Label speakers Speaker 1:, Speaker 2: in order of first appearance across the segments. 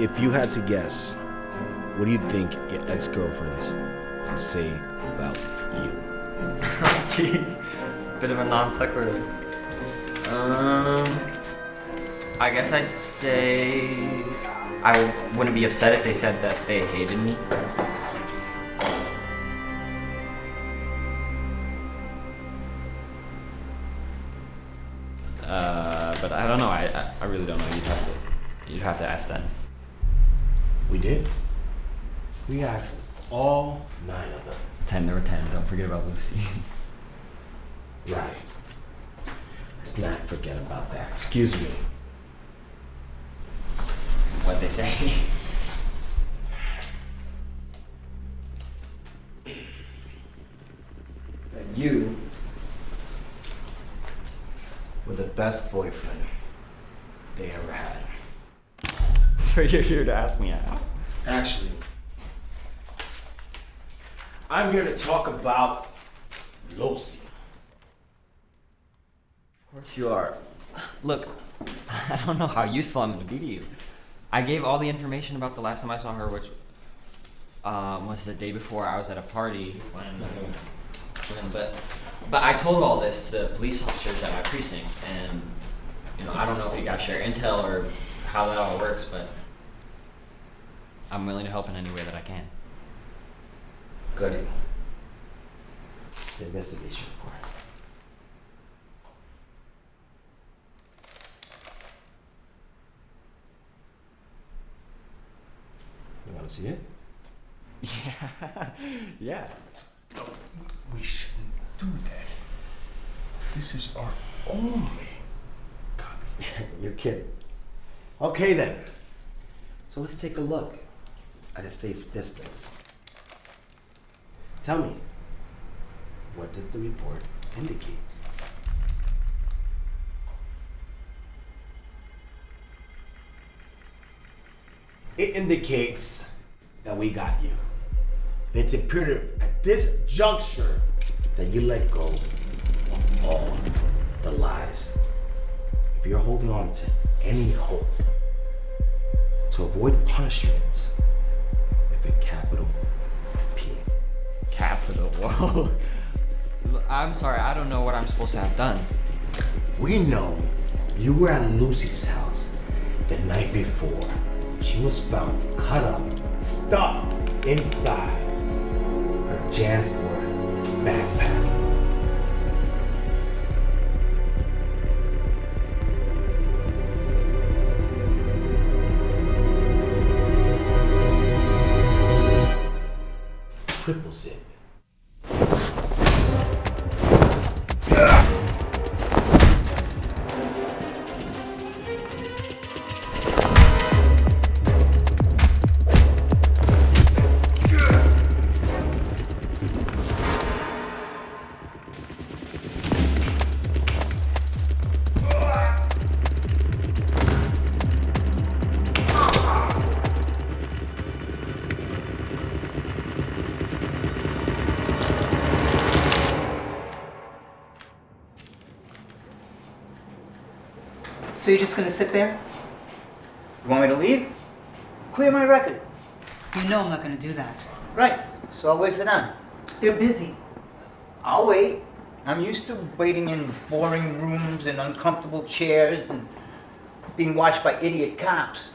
Speaker 1: If you had to guess, what do you think your ex-girlfriends would say about you?
Speaker 2: Jeez, bit of a non sequitur. I guess I'd say I wouldn't be upset if they said that they hated me. But I don't know. I really don't know. You'd have to ask them.
Speaker 1: We did. We asked all 9 of them.
Speaker 2: 10, there were 10. Don't forget about Lucy.
Speaker 1: Right. Let's not forget about that. Excuse me.
Speaker 2: What'd they say?
Speaker 1: That you were the best boyfriend they ever had.
Speaker 2: So you're here to ask me out?
Speaker 1: Actually, I'm here to talk about Lucy.
Speaker 2: Of course you are. Look, I don't know how useful I'm going to be to you. I gave all the information about the last time I saw her, which was the day before I was at a party but I told all this to the police officers at my precinct, and I don't know if you guys share intel or how that all works, but I'm willing to help in any way that I can.
Speaker 1: Goody. The investigation report. You want to see it?
Speaker 2: Yeah.
Speaker 3: No, we shouldn't do that. This is our only copy.
Speaker 1: You're kidding. Okay then. So let's take a look at a safe distance. Tell me, what does the report indicate? It indicates that we got you. It's imperative at this juncture that you let go of all the lies. If you're holding on to any hope to avoid punishment, if a capital P.
Speaker 2: Capital, whoa. I'm sorry, I don't know what I'm supposed to have done.
Speaker 1: We know you were at Lucy's house the night before. She was found cut up, stuffed inside her Jansport backpack. Triple zip.
Speaker 4: So you're just gonna sit there?
Speaker 5: You want me to leave? Clear my record.
Speaker 4: You know I'm not gonna do that.
Speaker 5: Right, so I'll wait for them.
Speaker 4: They're busy.
Speaker 5: I'll wait. I'm used to waiting in boring rooms and uncomfortable chairs and being watched by idiot cops.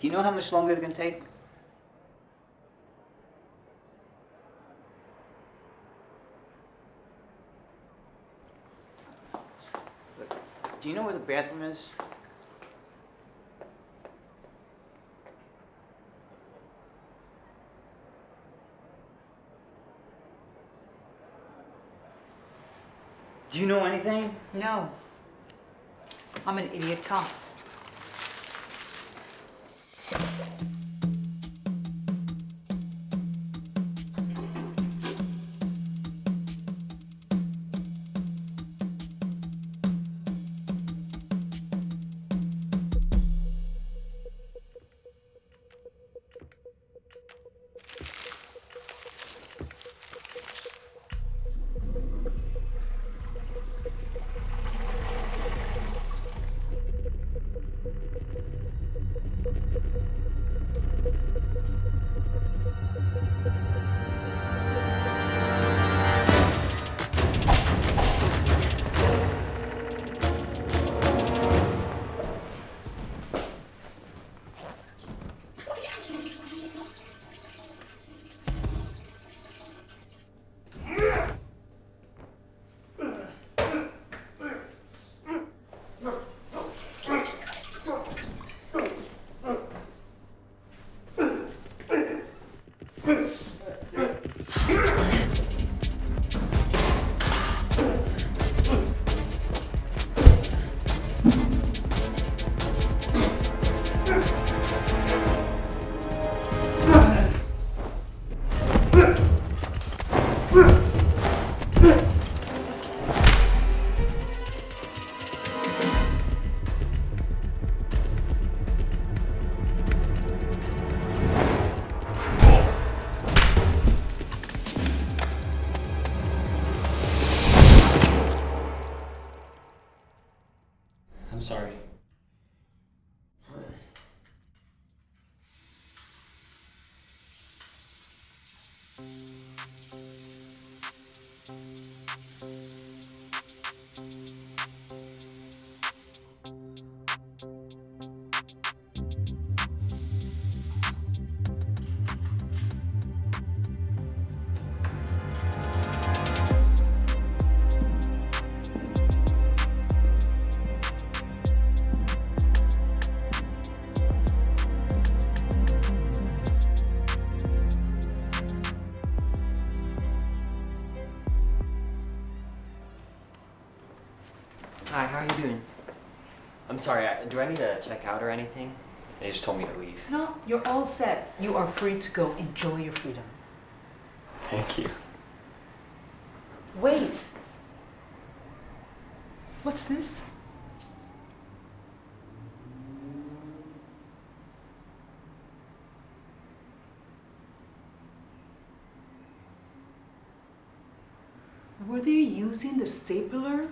Speaker 5: Do you know how much longer they're gonna take? Look, do you know where the bathroom is? Do you know anything?
Speaker 4: No. I'm an idiot cop.
Speaker 2: I'm sorry. Hi, how are you doing? I'm sorry, do I need to check out or anything? They just told me to leave.
Speaker 4: No, you're all set. You are free to go. Enjoy your freedom.
Speaker 2: Thank you.
Speaker 4: Wait. What's this? Were they using the stapler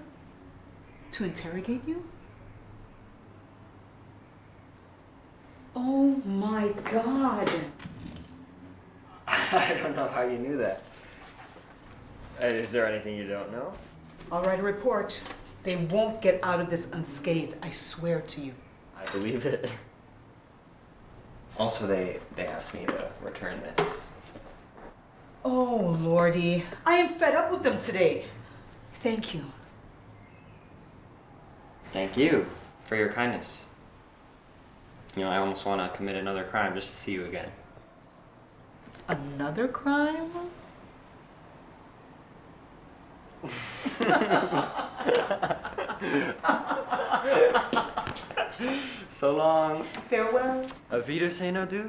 Speaker 4: to interrogate you? Oh my God.
Speaker 2: I don't know how you knew that. Is there anything you don't know?
Speaker 4: I'll write a report. They won't get out of this unscathed, I swear to you.
Speaker 2: I believe it. Also, they asked me to return this.
Speaker 4: Oh, Lordy. I am fed up with them today. Thank you.
Speaker 2: Thank you for your kindness. You know, I almost want to commit another crime just to see you again.
Speaker 4: Another crime?
Speaker 2: So long.
Speaker 4: Farewell.
Speaker 2: Auf Wiedersehen, adieu.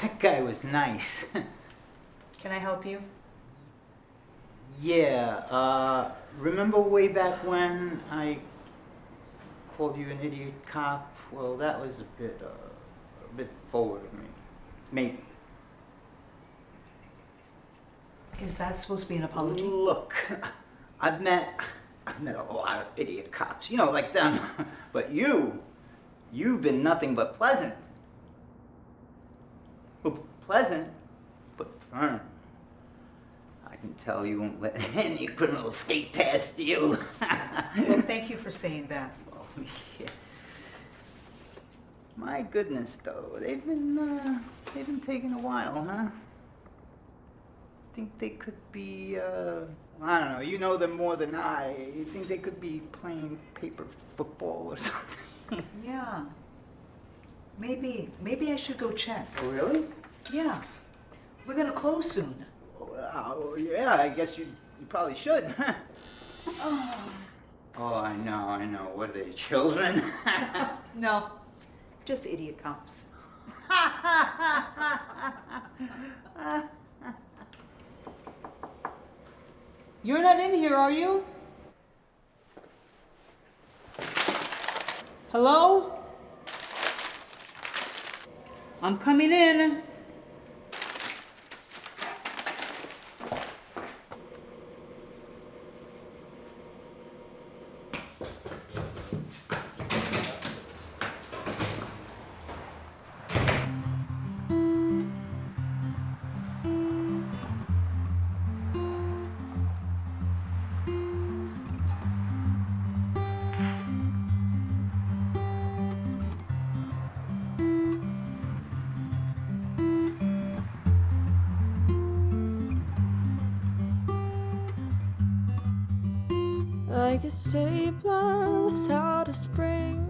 Speaker 5: That guy was nice.
Speaker 4: Can I help you?
Speaker 5: Yeah, remember way back when I called you an idiot cop? Well, that was a bit forward of me. Maybe.
Speaker 4: Is that supposed to be an apology?
Speaker 5: Look, I've met a lot of idiot cops, you know, like them. But you've been nothing but pleasant. Well, pleasant but firm. I can tell you won't let any criminal skate past you.
Speaker 4: Well, thank you for saying that.
Speaker 5: Oh, yeah. My goodness, though, they've been taking a while, huh? Think they could be, I don't know, you know them more than I. You think they could be playing paper football or something?
Speaker 4: Yeah. Maybe I should go check.
Speaker 5: Oh, really?
Speaker 4: Yeah. We're gonna close soon.
Speaker 5: Oh, yeah, I guess you probably should, huh? Oh, I know. What are they, children?
Speaker 4: No, just idiot cops. You're not in here, are you? Hello? I'm coming in.
Speaker 6: Like a stapler without a spring,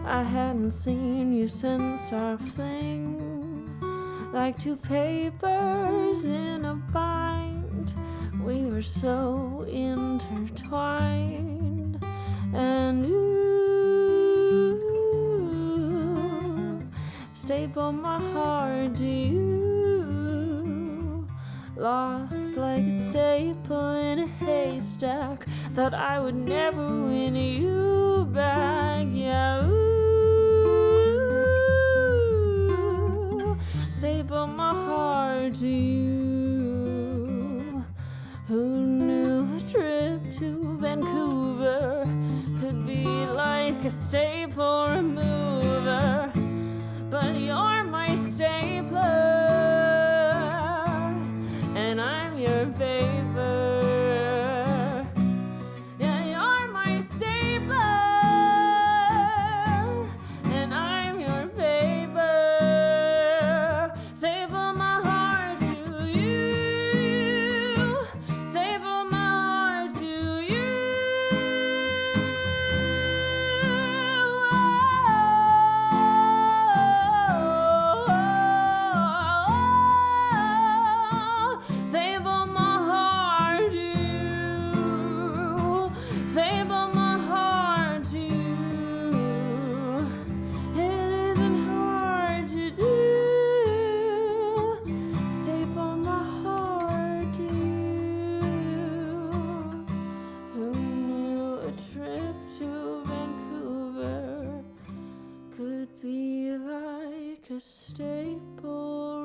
Speaker 6: I hadn't seen you since our fling. Like two papers in a bind, we were so intertwined. And you staple my heart to you. Lost like a staple in a haystack, thought I would never win you back. Yeah, ooh, staple my heart to you. Who knew a trip to Vancouver could be like a staple remover? But you're my stapler, and I'm your paper. Yeah, you're my stapler, and I'm your paper. Staple my heart to you. Staple my heart to you. Staple my heart to you. Staple my heart to you. It isn't hard to do. Staple my heart to you. Who knew a trip to Vancouver could be like a staple